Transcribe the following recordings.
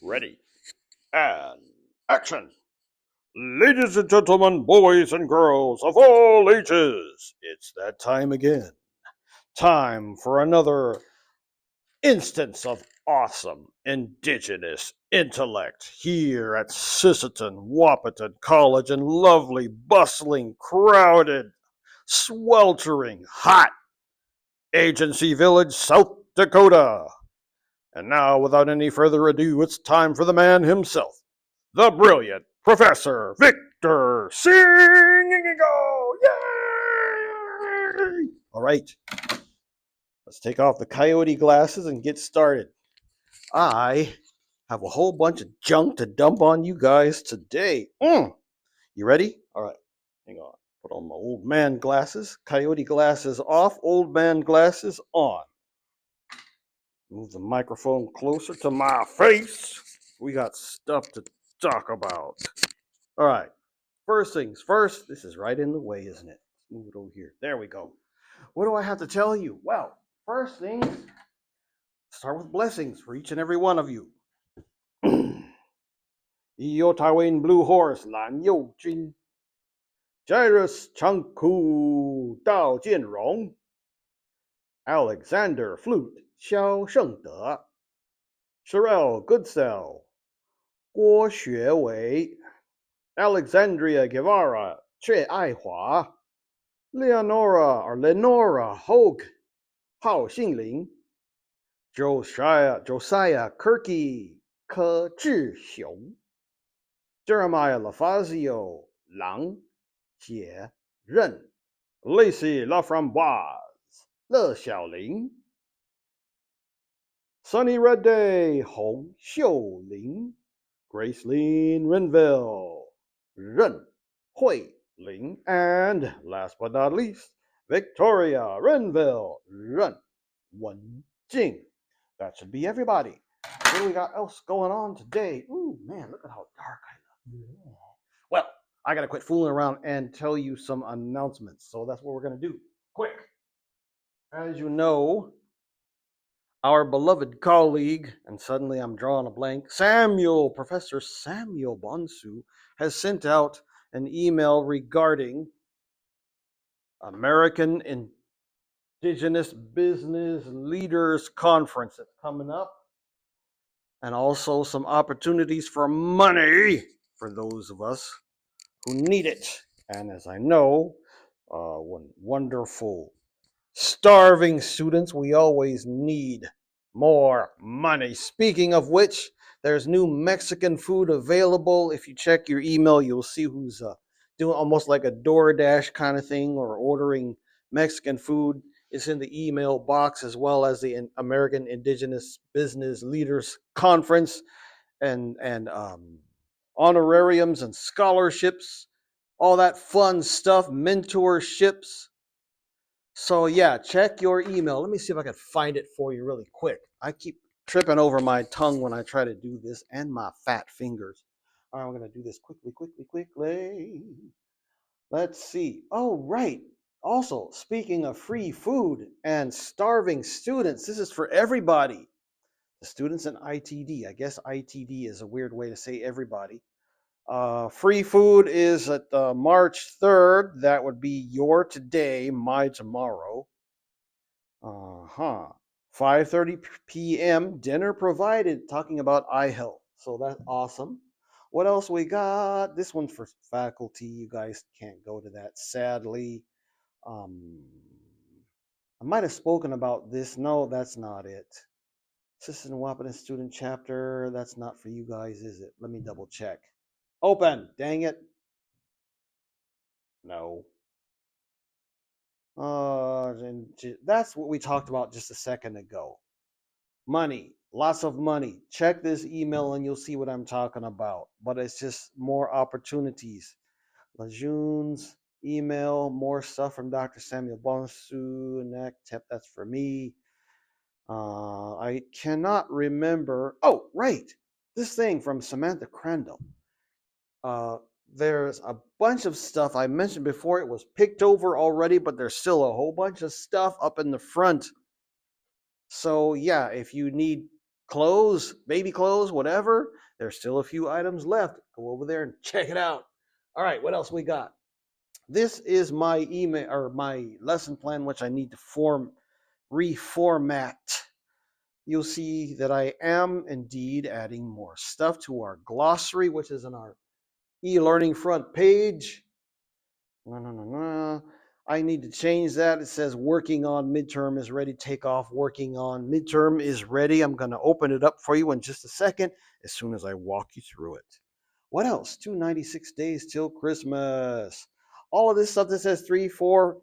Ready. And action. Ladies and gentlemen, boys and girls of all ages, it's that time again. Time for another instance of awesome indigenous intellect here at Sisseton, Wahpeton College in lovely, bustling, crowded, sweltering, hot Agency Village, South Dakota. And now, without any further ado, it's time for the man himself, the brilliant Professor Victor Singingeagle. Yay! All right, let's take off the coyote glasses and get started. I have a whole bunch of junk to dump on you guys today. You ready? All right, hang on. Put on my old man glasses, coyote glasses off, old man glasses on. Move the microphone closer to my face. We got stuff to talk about. All right. First things first. This is right in the way, isn't it? Let's move it over here. There we go. What do I have to tell you? Well, first things, start with blessings for each and every one of you. Iyotawin Blue Horse Lan You Jin, Jairus Changku Dao Jianrong, Alexander Flute Xiao Shengde, Sherelle Goodsell, 郭学伟 Alexandria Guevara, 却爱华 Lenora Hogue, 郝信玲 Josiah Kirky, 柯志雄 Jeremiah LaFazio, 郎解任 Lacey Laframboise, 乐小玲 Sunny Red Day, 洪秀玲 Gracelyn Renville, Ren Hui Ling, and last but not least, Victoria Renville, Ren Wen Jing. That should be everybody. What do we got else going on today? Ooh, man, look at how dark I look. Well, I got to quit fooling around and tell you some announcements. So that's what we're going to do. Quick. As you know, our beloved colleague, and suddenly I'm drawing a blank, Professor Samuel Bonsu, has sent out an email regarding American Indigenous Business Leaders Conference that's coming up, and also some opportunities for money for those of us who need it. And as I know, when wonderful starving students, we always need more money. Speaking of which, there's new Mexican food available. If you check your email, you'll see who's doing almost like a DoorDash kind of thing or ordering Mexican food. It's in the email box, as well as the American Indigenous Business Leaders Conference and honorariums and scholarships, all that fun stuff, mentorships. So yeah, check your email. Let me see if I can find it for you really quick. I keep tripping over my tongue when I try to do this and my fat fingers. All right, I'm going to do this quickly. Let's see. Oh, right. Also, speaking of free food and starving students, this is for everybody. The students in ITD. I guess ITD is a weird way to say everybody. Free food is at March 3rd. That would be your today, my tomorrow. 5:30 p.m. dinner provided, talking about eye health. So that's awesome. What else we got? This one's for faculty. You guys can't go to that, sadly. Um, I might have spoken about this. No, that's not it. Sisseton Wahpeton student chapter. That's not for you guys, is it? Let me double check. Open. Dang it. No. That's what we talked about just a second ago. Money, lots of money. Check this email and you'll see what I'm talking about. But it's just more opportunities. Lejeune's email, more stuff from Dr. Samuel Bonsu, that's for me. I cannot remember. Oh, right. This thing from Samantha Crandall. There's a bunch of stuff I mentioned before. It was picked over already, but there's still a whole bunch of stuff up in the front. So yeah, if you need clothes, baby clothes, whatever. There's still a few items left. Go over there and check it out. All right, what else we got? This is my email or my lesson plan, which I need to reformat. You'll see that I am indeed adding more stuff to our glossary, which is on our eLearning front page. I need to change that. It says working on midterm is ready. Take off working on midterm is ready. I'm going to open it up for you in just a second as soon as I walk you through it. What else? 296 days till Christmas. All of this stuff that says 3, 4,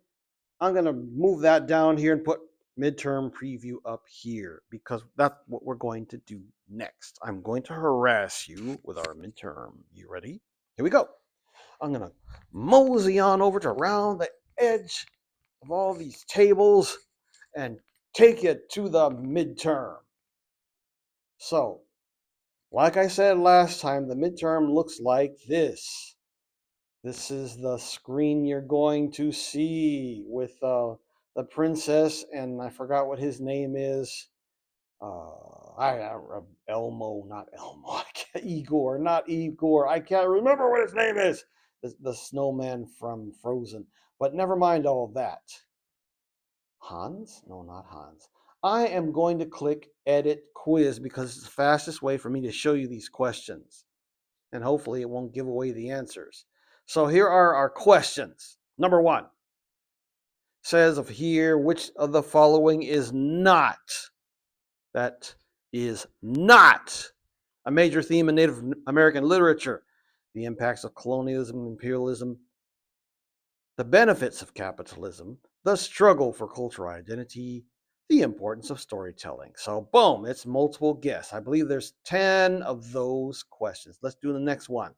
I'm going to move that down here and put midterm preview up here because that's what we're going to do next. I'm going to harass you with our midterm. You ready? Here we go. I'm going to mosey on over to around the edge of all these tables and take you to the midterm. So, like I said last time, the midterm looks like this. This is the screen you're going to see with the princess, and I forgot what his name is. Elmo, not Elmo. Igor, not Igor. I can't remember what his name is. The snowman from Frozen. But never mind all that. Hans? No, not Hans. I am going to click Edit Quiz because it's the fastest way for me to show you these questions. And hopefully it won't give away the answers. So here are our questions. Number 1 says of here, which of the following is not, that is not a major theme in Native American literature? The impacts of colonialism, imperialism, the benefits of capitalism, the struggle for cultural identity, the importance of storytelling. So boom, it's multiple guess. I believe there's 10 of those questions. Let's do the next one.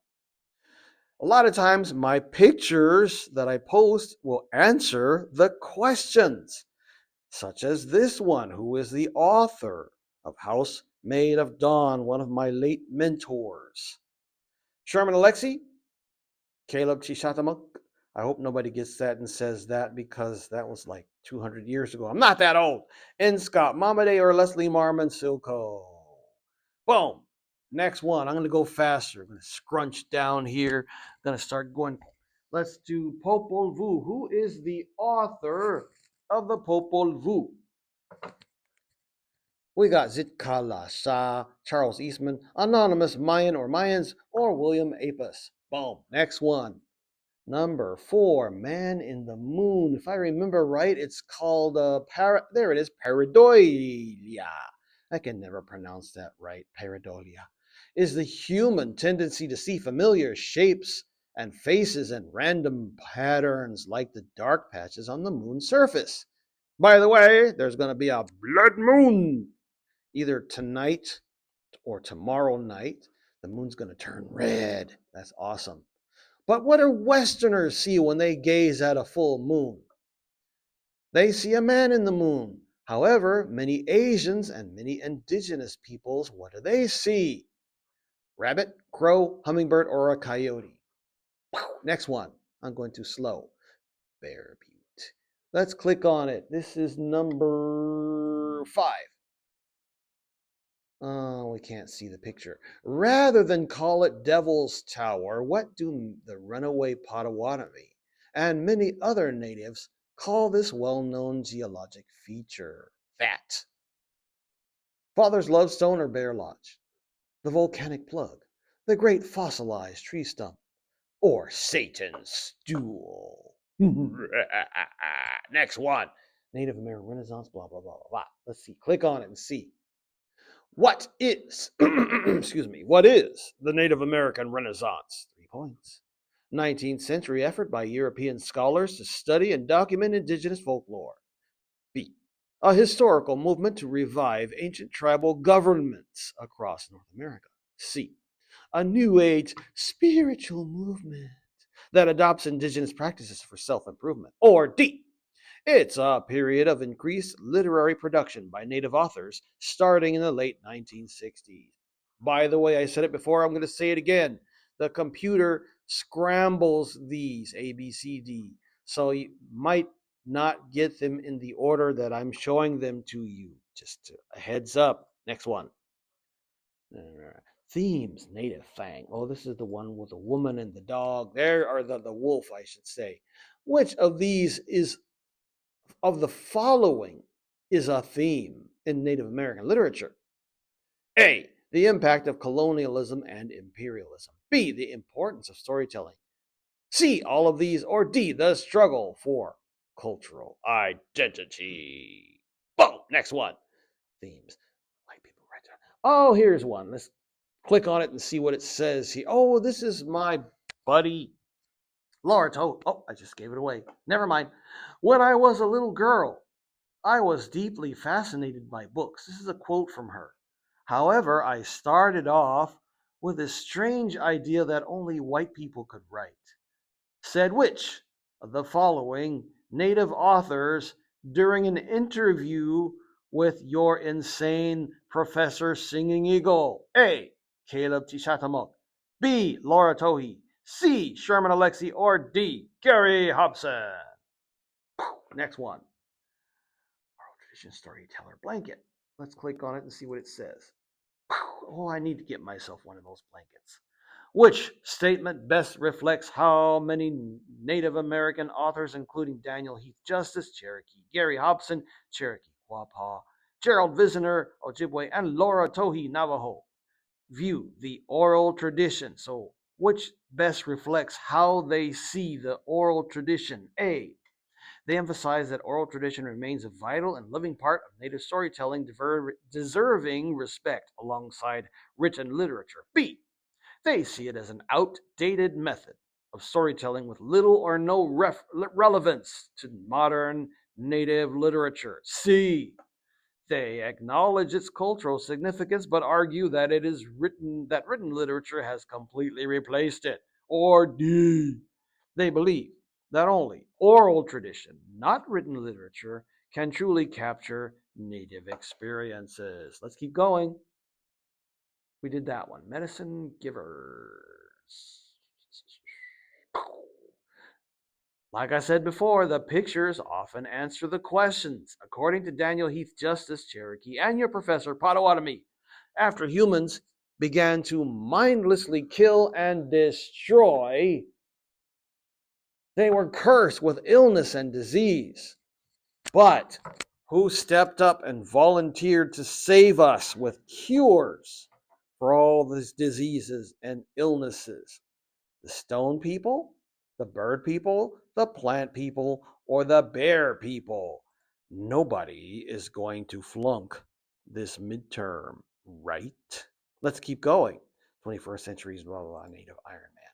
A lot of times my pictures that I post will answer the questions, such as this one. Who is the author of House Made of Dawn, one of my late mentors? Sherman Alexie, Caleb Chishatamuk. I hope nobody gets that and says that because that was like 200 years ago. I'm not that old. N. Scott Momaday or Leslie Marmon Silko. Boom. Next one. I'm going to go faster. I'm going to scrunch down here. I'm going to start going. Let's do Popol Vuh. Who is the author of the Popol Vuh? We got Zitkala Shah, Charles Eastman, Anonymous Mayan or Mayans, or William Apis. Boom. Next one. Number 4, Man in the Moon. If I remember right, it's called there it is, pareidolia. I can never pronounce that right. Pareidolia is the human tendency to see familiar shapes and faces and random patterns like the dark patches on the moon's surface. By the way, there's going to be a blood moon either tonight or tomorrow night. The moon's going to turn red. That's awesome. But what do Westerners see when they gaze at a full moon? They see a man in the moon. However, many Asians and many indigenous peoples, what do they see? Rabbit, crow, hummingbird, or a coyote? Next one. I'm going too slow. Bear Butte. Let's click on it. This is number 5. Oh, we can't see the picture. Rather than call it Devil's Tower, what do the runaway Potawatomi and many other natives call this well-known geologic feature? That. Father's Lovestone or Bear Lodge, the volcanic plug, the great fossilized tree stump, or Satan's stool. Next one. Native American Renaissance, blah, blah, blah, blah, blah. Let's see. Click on it and see. What is, what is the Native American Renaissance? 3 points. 19th century effort by European scholars to study and document indigenous folklore. B. A historical movement to revive ancient tribal governments across North America. C. A New Age spiritual movement that adopts indigenous practices for self-improvement. Or D. It's a period of increased literary production by native authors starting in the late 1960s. By the way, I said it before, I'm going to say it again. The computer scrambles these A, B, C, D. So you might not get them in the order that I'm showing them to you. Just a heads up. Next one. Themes, native fang. Oh, this is the one with the woman and the dog. There are the wolf, I should say. Which of these is of the following is a theme in Native American literature? A. The impact of colonialism and imperialism. B. The importance of storytelling. C. All of these. Or D. The struggle for cultural identity. Boom! Next one. Themes. White people right there. Oh, here's one. Let's click on it and see what it says here. Oh, this is my buddy Laura Toad. Oh, I just gave it away. Never mind. When I was a little girl, I was deeply fascinated by books. This is a quote from her. However, I started off with a strange idea that only white people could write. Said which of the following native authors during an interview with your insane Professor Singingeagle? A. Caleb Tishatamuk. B. Laura Tohi. C. Sherman Alexie. Or D. Gary Hobson. Next one. Oral tradition storyteller blanket. Let's click on it and see what it says. Oh, I need to get myself one of those blankets. Which statement best reflects how many Native American authors, including Daniel Heath Justice, Cherokee Gary Hobson, Cherokee Quapaw, Gerald Visner, Ojibwe, and Laura Tohi Navajo, view the oral tradition? So, which best reflects how they see the oral tradition? A. They emphasize that oral tradition remains a vital and living part of Native storytelling, deserving respect alongside written literature. B. They see it as an outdated method of storytelling with little or no relevance to modern Native literature. C. They acknowledge its cultural significance, but argue that written literature has completely replaced it. Or D. They believe that only oral tradition, not written literature, can truly capture Native experiences. Let's keep going. We did that one. Medicine givers. Like I said before, the pictures often answer the questions. According to Daniel Heath Justice, Cherokee, and your professor, Potawatomi, after humans began to mindlessly kill and destroy, they were cursed with illness and disease. But who stepped up and volunteered to save us with cures for all these diseases and illnesses? The stone people, the bird people, the plant people, or the bear people? Nobody is going to flunk this midterm, right? Let's keep going. 21st century's blah, blah, blah, native Iron Man.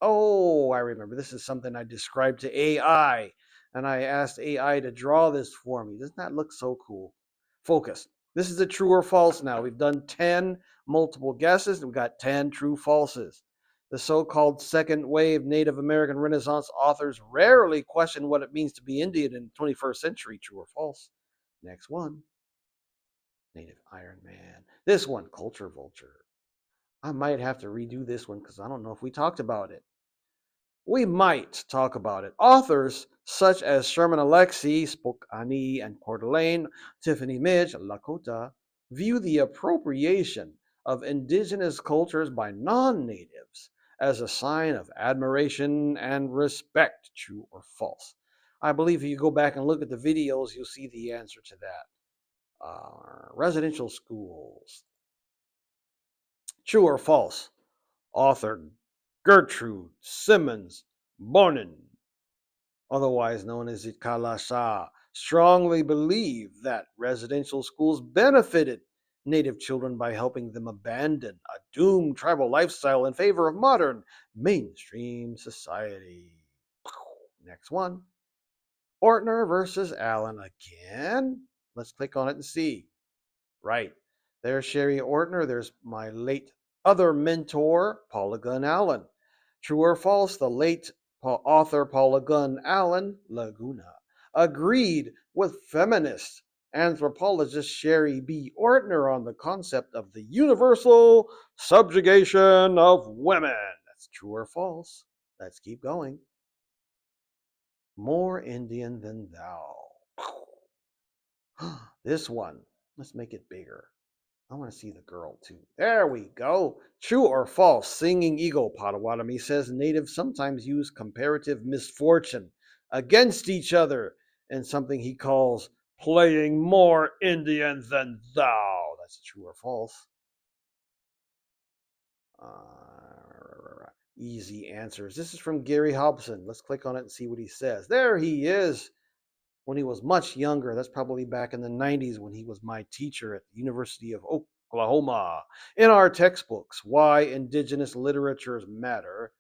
Oh, I remember. This is something I described to AI, and I asked AI to draw this for me. Doesn't that look so cool? Focus. This is a true or false now. We've done 10 multiple guesses, and we've got 10 true falses. The so-called second wave Native American Renaissance authors rarely question what it means to be Indian in the 21st century, true or false. Next one. Native Iron Man. This one, Culture Vulture. I might have to redo this one because I don't know if we talked about it. We might talk about it. Authors such as Sherman Alexie, Spokane, and Coeur d'Alene, Tiffany Midge, Lakota, view the appropriation of indigenous cultures by non-natives as a sign of admiration and respect, true or false. I believe if you go back and look at the videos, you'll see the answer to that. Residential schools, true or false? Author Gertrude Simmons Bonin, otherwise known as Itkalasha, strongly believed that residential schools benefited Native children by helping them abandon a doomed tribal lifestyle in favor of modern mainstream society. Next one. Ortner versus Allen again. Let's click on it and see. Right. There's Sherry Ortner. There's my late other mentor, Paula Gunn Allen. True or false, the late author Paula Gunn Allen, Laguna, agreed with feminist anthropologist Sherry B. Ortner on the concept of the universal subjugation of women. That's true or false. Let's keep going. More Indian than thou. This one, let's make it bigger. I want to see the girl too. There we go. True or false? Singing Eagle Potawatomi says natives sometimes use comparative misfortune against each other in something he calls playing more Indian than thou. That's true or false. Easy answers. This is from Gary Hobson. Let's click on it and see what he says. There he is. When he was much younger, that's probably back in the 90s when he was my teacher at the University of Oklahoma. In our textbooks, Why Indigenous Literatures Matter,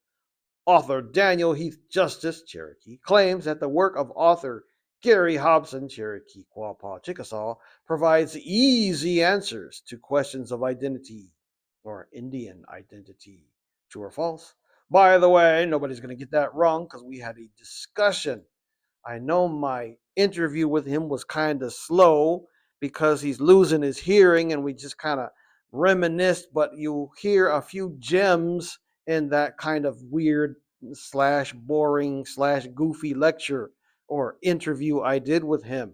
author Daniel Heath Justice, Cherokee, claims that the work of author Gary Hobson, Cherokee Quapaw Chickasaw, provides easy answers to questions of identity or Indian identity. True or false? By the way, nobody's going to get that wrong because we had a discussion. I know my interview with him was kind of slow because he's losing his hearing and we just kind of reminisced, but you hear a few gems in that kind of weird slash boring slash goofy lecture or interview I did with him.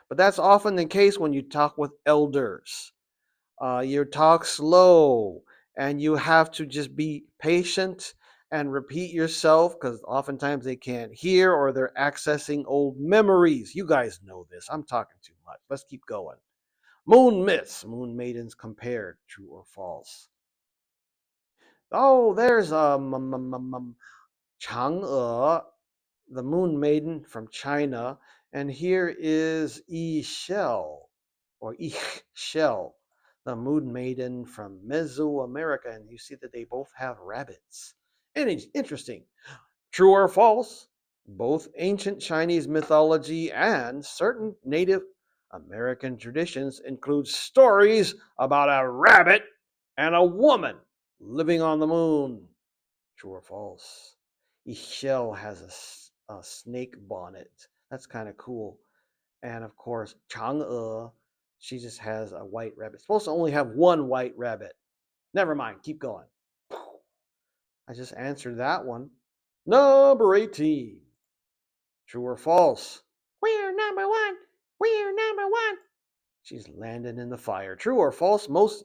But that's often the case when you talk with elders. You talk slow and you have to just be patient and repeat yourself because oftentimes they can't hear or they're accessing old memories. You guys know this. I'm talking too much. Let's keep going. Moon myths, moon maidens compared, true or false? Oh, there's Chang'e, the moon maiden from China, and here is Yi Shell, or Ich Shell, the moon maiden from Mesoamerica, and you see that they both have rabbits. And it's interesting. True or false? Both ancient Chinese mythology and certain Native American traditions include stories about a rabbit and a woman living on the moon. True or false? Shell has a snake bonnet. That's kind of cool. And of course, Chang'e, she just has a white rabbit. Supposed to only have one white rabbit. Never mind, keep going. I just answered that one. Number 18. True or false? We're number one. We're number one. She's landing in the fire. True or false? Most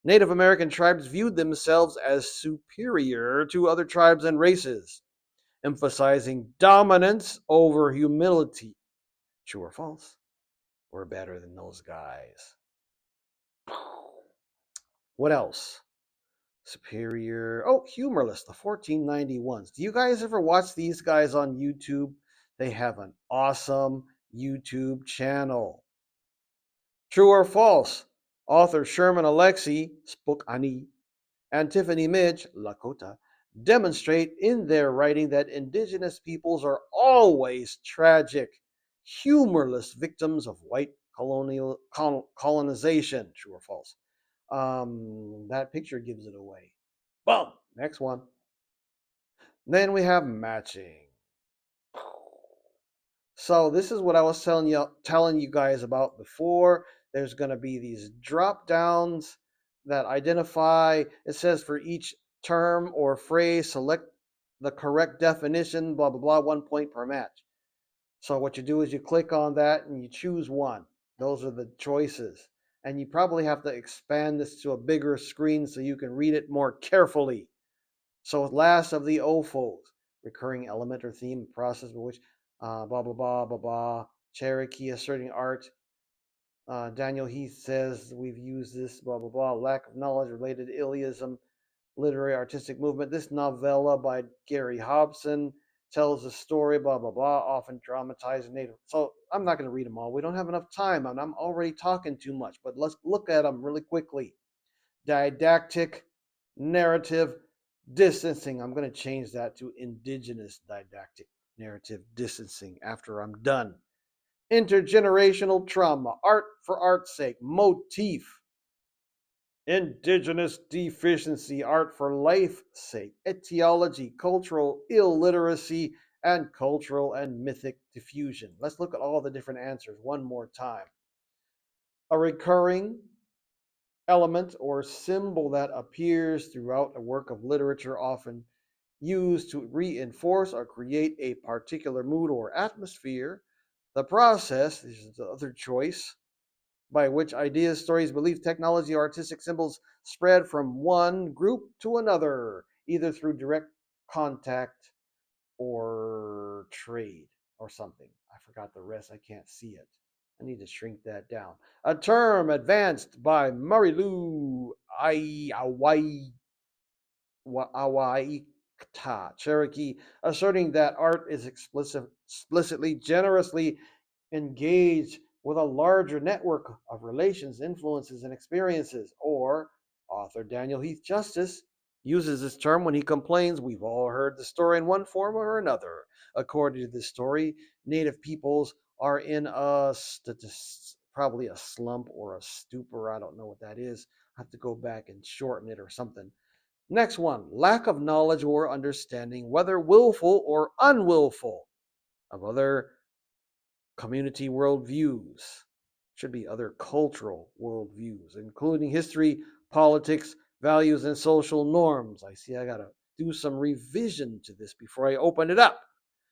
Native American tribes viewed themselves as superior to other tribes and races, emphasizing dominance over humility. True or false? We're better than those guys. What else? Superior. Oh, Humorless, the 1491s. Do you guys ever watch these guys on YouTube? They have an awesome YouTube channel. True or false? Author Sherman Alexie, Spokane, and Tiffany Midge, Lakota, demonstrate in their writing that indigenous peoples are always tragic, humorless victims of white colonization. True or false? That picture gives it away. Boom. Next one. Then we have matching. So this is what I was telling you guys about before. There's going to be these drop downs that identify. It says for each term or phrase, select the correct definition. Blah blah blah. 1 point per match. So what you do is you click on that and you choose one. Those are the choices, and you probably have to expand this to a bigger screen so you can read it more carefully. So last of the OFOs, recurring element or theme process by which blah blah blah blah blah. Cherokee asserting art. Daniel Heath says we've used this blah blah blah. Lack of knowledge related to Iliism, literary artistic movement. This novella by Gary Hobson tells a story blah blah blah, often dramatized native. So I'm not going to read them all. We don't have enough time, and I'm already talking too much. But let's look at them really quickly. Didactic, narrative, distancing. I'm going to change that to indigenous didactic narrative distancing after I'm done. Intergenerational trauma, art for art's sake, motif. Indigenous deficiency, art for life's sake, etiology, cultural illiteracy, and cultural and mythic diffusion. Let's look at all the different answers one more time. A recurring element or symbol that appears throughout a work of literature, often used to reinforce or create a particular mood or atmosphere. The process, this is the other choice, by which ideas, stories, beliefs, technology, or artistic symbols spread from one group to another, either through direct contact or trade or something. I forgot the rest. I can't see it. I need to shrink that down. A term advanced by Marilu Awaita Cherokee, asserting that art is explicitly, generously engaged with a larger network of relations, influences, and experiences. Or author Daniel Heath Justice uses this term when he complains we've all heard the story in one form or another. According to this story, Native peoples are in probably a slump or a stupor. I don't know what that is. I have to go back and shorten it or something. Next one, lack of knowledge or understanding, whether willful or unwillful, of other community worldviews. Should be other cultural worldviews, including history, politics, values, and social norms. I see I got to do some revision to this before I open it up.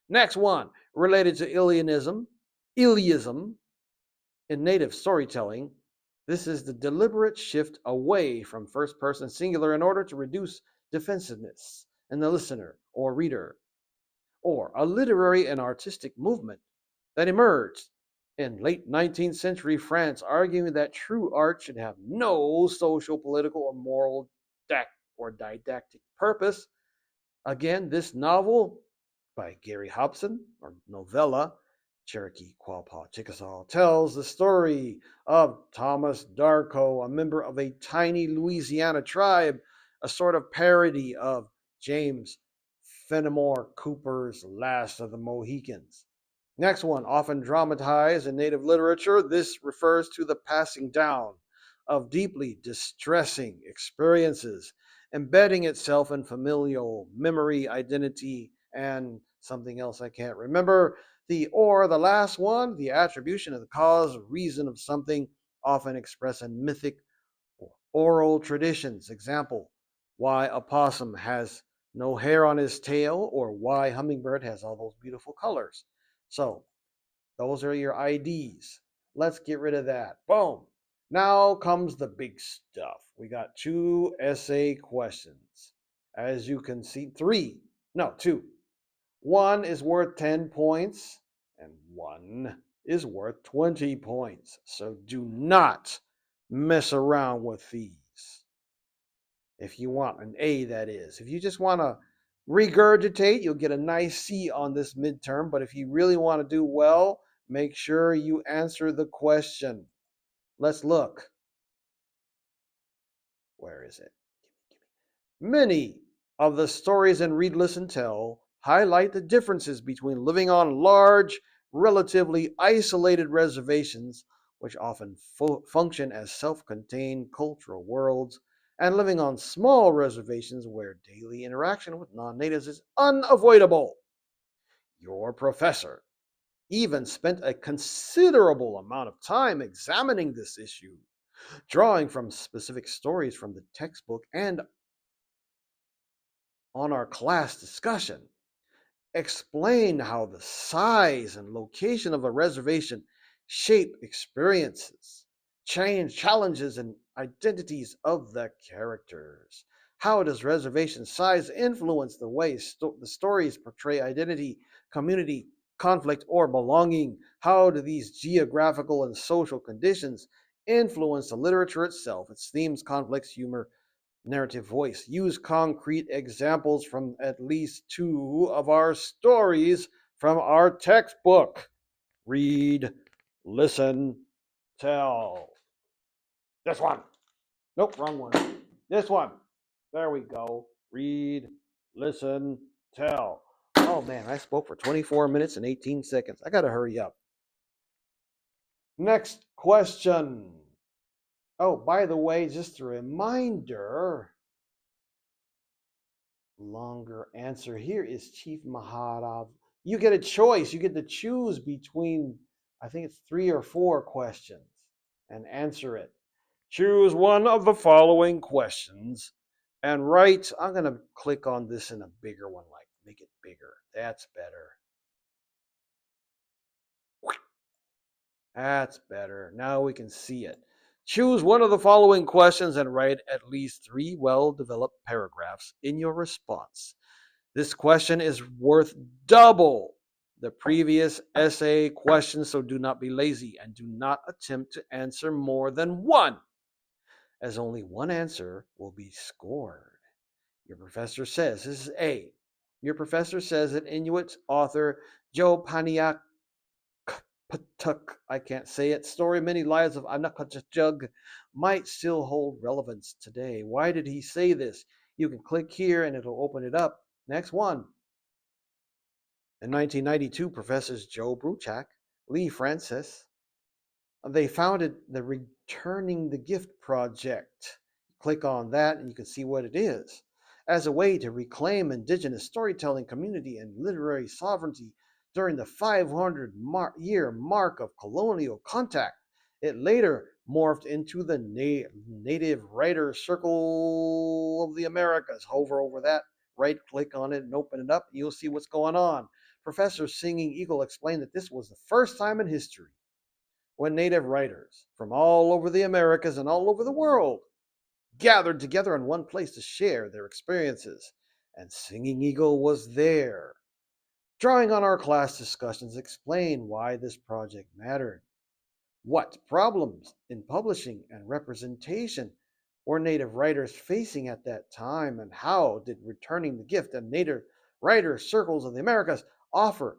Next one, related to Iliism in native storytelling. This is the deliberate shift away from first person singular in order to reduce defensiveness in the listener or reader, or a literary and artistic movement that emerged in late 19th century France, arguing that true art should have no social, political, or moral or didactic purpose. Again, this novel by Gary Hobson, or novella, Cherokee Quapaw Chickasaw, tells the story of Thomas Darko, a member of a tiny Louisiana tribe, a sort of parody of James Fenimore Cooper's Last of the Mohicans. Next one, often dramatized in Native literature, this refers to the passing down of deeply distressing experiences, embedding itself in familial memory, identity, and something else I can't remember. The last one, the attribution of the cause or reason of something, often expressed in mythic or oral traditions. Example, why a possum has no hair on his tail, or why hummingbird has all those beautiful colors. So those are your IDs. Let's get rid of that. Boom. Now comes the big stuff. We got 2 essay questions. As you can see, 3, no, 2. One is worth 10 points, and one is worth 20 points. So do not mess around with these. If you want an A, that is. If you just want to regurgitate, you'll get a nice C on this midterm. But if you really want to do well, make sure you answer the question. Let's look. Where is it? Many of the stories in Read, Listen, Tell highlight the differences between living on large, relatively isolated reservations, which often function as self contained cultural worlds, and living on small reservations where daily interaction with non natives is unavoidable. Your professor even spent a considerable amount of time examining this issue, drawing from specific stories from the textbook and on our class discussion, explain how the size and location of a reservation shape experiences, change challenges and identities of the characters. How does reservation size influence the way the stories portray identity, community, conflict, or belonging? How do these geographical and social conditions influence the literature itself, its themes, conflicts, humor, narrative voice? Use concrete examples from at least 2 of our stories from our textbook. Read, listen, tell. This one. Nope, wrong one. This one. There we go. Read, listen, tell. Oh man, I spoke for 24 minutes and 18 seconds. I got to hurry up. Next question. Oh, by the way, just a reminder, longer answer here is Chief Maharav. You get a choice. You get to choose between, I think it's 3 or 4 questions and answer it. Choose one of the following questions and write. I'm going to click on this in a bigger one, like make it bigger. That's better. That's better. Now we can see it. Choose one of the following questions and write at least 3 well developed paragraphs in your response. This question is worth double the previous essay question, so do not be lazy and do not attempt to answer more than one, as only one answer will be scored. Your professor says, this is A. Your professor says that Inuit author Joe Paniak Patuk, I can't say it, story Many Lives of Anakachug might still hold relevance today. Why did he say this? You can click here and it'll open it up. Next one. In 1992, Professors Joe Bruchak, Lee Francis, they founded the Returning the Gift Project. Click on that and you can see what it is. As a way to reclaim indigenous storytelling community and literary sovereignty during the 500-year mark of colonial contact, it later morphed into the Native Writer Circle of the Americas. Hover over that, right click on it and open it up, and you'll see what's going on. Professor Singingeagle explained that this was the first time in history when Native writers from all over the Americas and all over the world gathered together in one place to share their experiences. And Singingeagle was there. Drawing on our class discussions, explain why this project mattered. What problems in publishing and representation were Native writers facing at that time, and how did Returning the Gift and Native Writer Circles of the Americas offer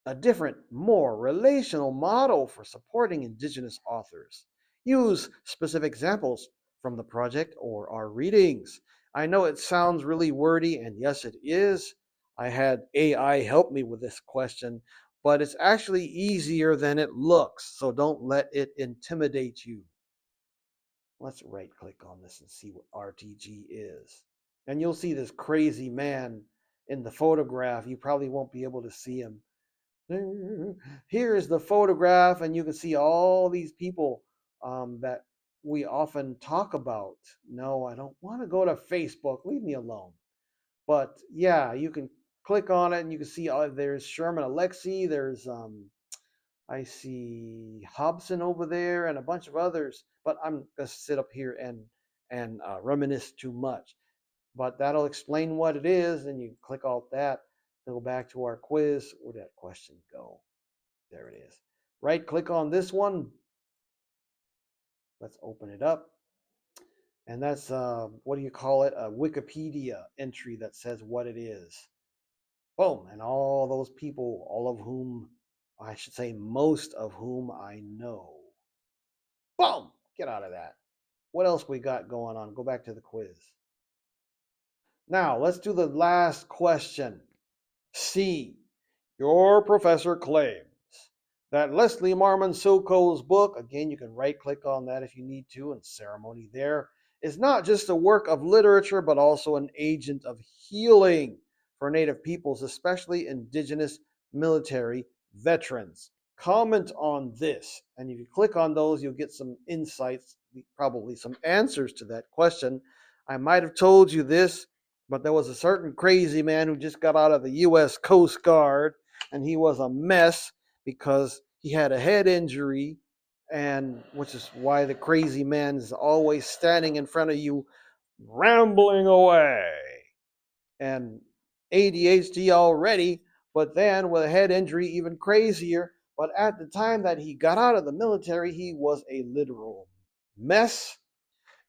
a different, more relational model for supporting Indigenous authors? Use specific examples from the project or our readings. I know it sounds really wordy, and yes, it is. I had AI help me with this question, but it's actually easier than it looks, so don't let it intimidate you. Let's right click on this and see what RTG is. And you'll see this crazy man in the photograph. You probably won't be able to see him. Here is the photograph, and you can see all these people that we often talk about. No, I don't want to go to Facebook. Leave me alone. But yeah, you can click on it, and you can see there's Sherman Alexie. There's I see Hobson over there, and a bunch of others. But I'm gonna sit up here and reminisce too much. But that'll explain what it is, and you click off that. Go back to our quiz. Where'd that question go? There it is. Right click on this one. Let's open it up. And that's, what do you call it? A Wikipedia entry that says what it is. Boom. And all those people, all of whom, I should say most of whom I know. Boom. Get out of that. What else we got going on? Go back to the quiz. Now, let's do the last question. C. Your professor claims that Leslie Marmon Silko's book, again, you can right click on that if you need to, and ceremony there, is not just a work of literature, but also an agent of healing for Native peoples, especially Indigenous military veterans. Comment on this, and if you click on those, you'll get some insights, probably some answers to that question. I might have told you this, but there was a certain crazy man who just got out of the U.S. Coast Guard, and he was a mess because he had a head injury, and which is why the crazy man is always standing in front of you, rambling away, and ADHD already, but then with a head injury, even crazier. But at the time that he got out of the military, he was a literal mess,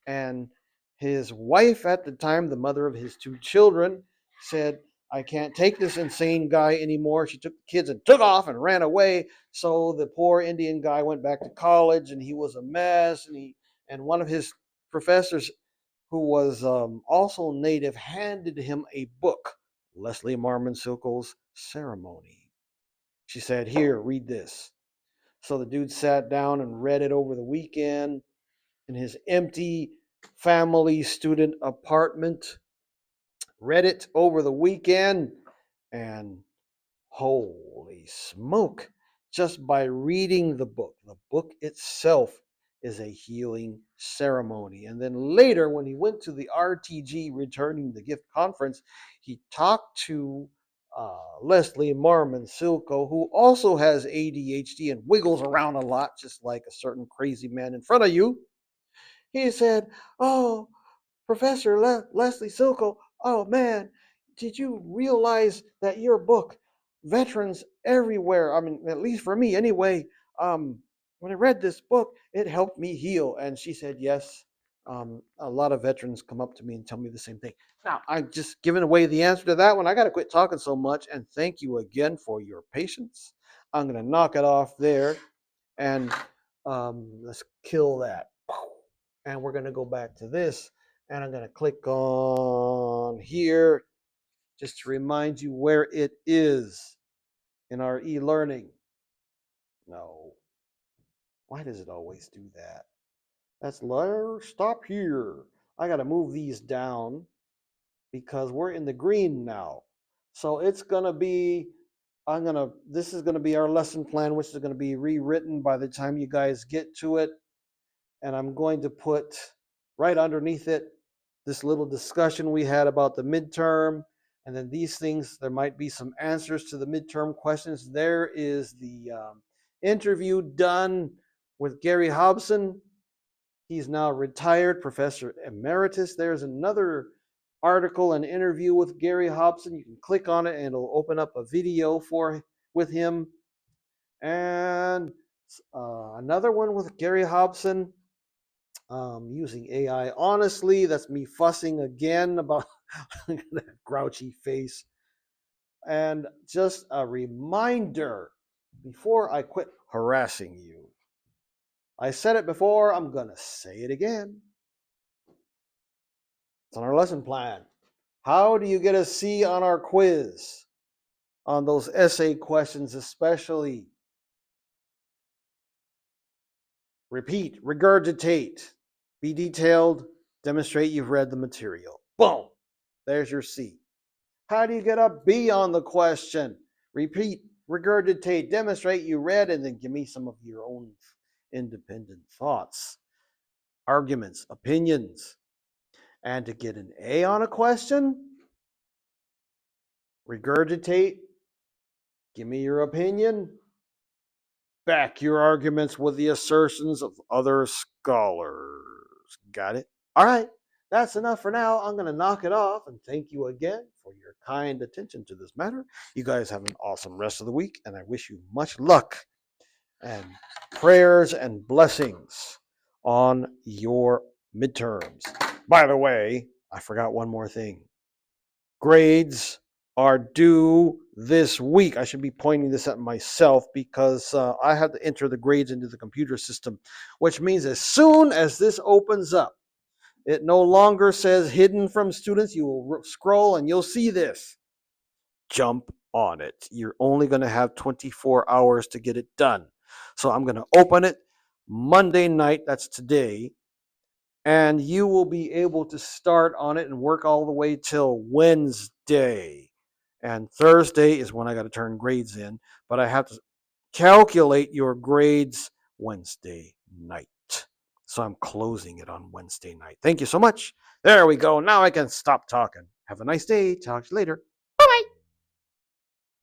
and his wife at the time, the mother of his 2 children, said, I can't take this insane guy anymore. She took the kids and took off and ran away. So the poor Indian guy went back to college, and he was a mess. And one of his professors, who was also native, handed him a book, Leslie Marmon Silko's Ceremony. She said, here, read this. So the dude sat down and read it over the weekend in his empty family student apartment, read it over the weekend, and holy smoke, just by reading the book itself is a healing ceremony. And then later, when he went to the RTG Returning the Gift conference, he talked to Leslie Marmon Silko, who also has ADHD and wiggles around a lot, just like a certain crazy man in front of you. He said, "Oh, Professor Leslie Silko, oh man, did you realize that your book, Veterans Everywhere, I mean, at least for me anyway, when I read this book, it helped me heal?" And she said, "Yes." A lot of veterans come up to me and tell me the same thing. Now, I'm just giving away the answer to that one. I got to quit talking so much. And thank you again for your patience. I'm going to knock it off there. And let's kill that. And we're going to go back to this. And I'm going to click on here just to remind you where it is in our e-learning. No. Why does it always do that? Stop here. I got to move these down because we're in the green now. So it's going to be, this is going to be our lesson plan, which is going to be rewritten by the time you guys get to it. And I'm going to put right underneath it this little discussion we had about the midterm. And then these things, there might be some answers to the midterm questions. There is the interview done with Gary Hobson. He's now retired, Professor Emeritus. There's another article and interview with Gary Hobson. You can click on it and it'll open up a video with him. And another one with Gary Hobson using AI. Honestly, that's me fussing again about that grouchy face. And just a reminder before I quit harassing you. I said it before, I'm going to say it again. It's on our lesson plan. How do you get a C on our quiz? On those essay questions, especially. Repeat, regurgitate, be detailed, demonstrate you've read the material. Boom. There's your C. How do you get a B on the question? Repeat, regurgitate, demonstrate you read, and then give me some of your own independent thoughts, arguments, opinions. And to get an A on a question, regurgitate, give me your opinion, back your arguments with the assertions of other scholars. Got it? All right, that's enough for now. I'm going to knock it off and thank you again for your kind attention to this matter. You guys have an awesome rest of the week, and I wish you much luck and prayers and blessings on your midterms. By the way, I forgot one more thing. Grades are due this week. I should be pointing this at myself because I have to enter the grades into the computer system, which means as soon as this opens up, it no longer says hidden from students. You will scroll and you'll see this. Jump on it. You're only going to have 24 hours to get it done. So I'm going to open it Monday night, that's today, and you will be able to start on it and work all the way till Wednesday. And Thursday is when I got to turn grades in, but I have to calculate your grades Wednesday night. So I'm closing it on Wednesday night. Thank you so much. There we go. Now I can stop talking. Have a nice day. Talk to you later.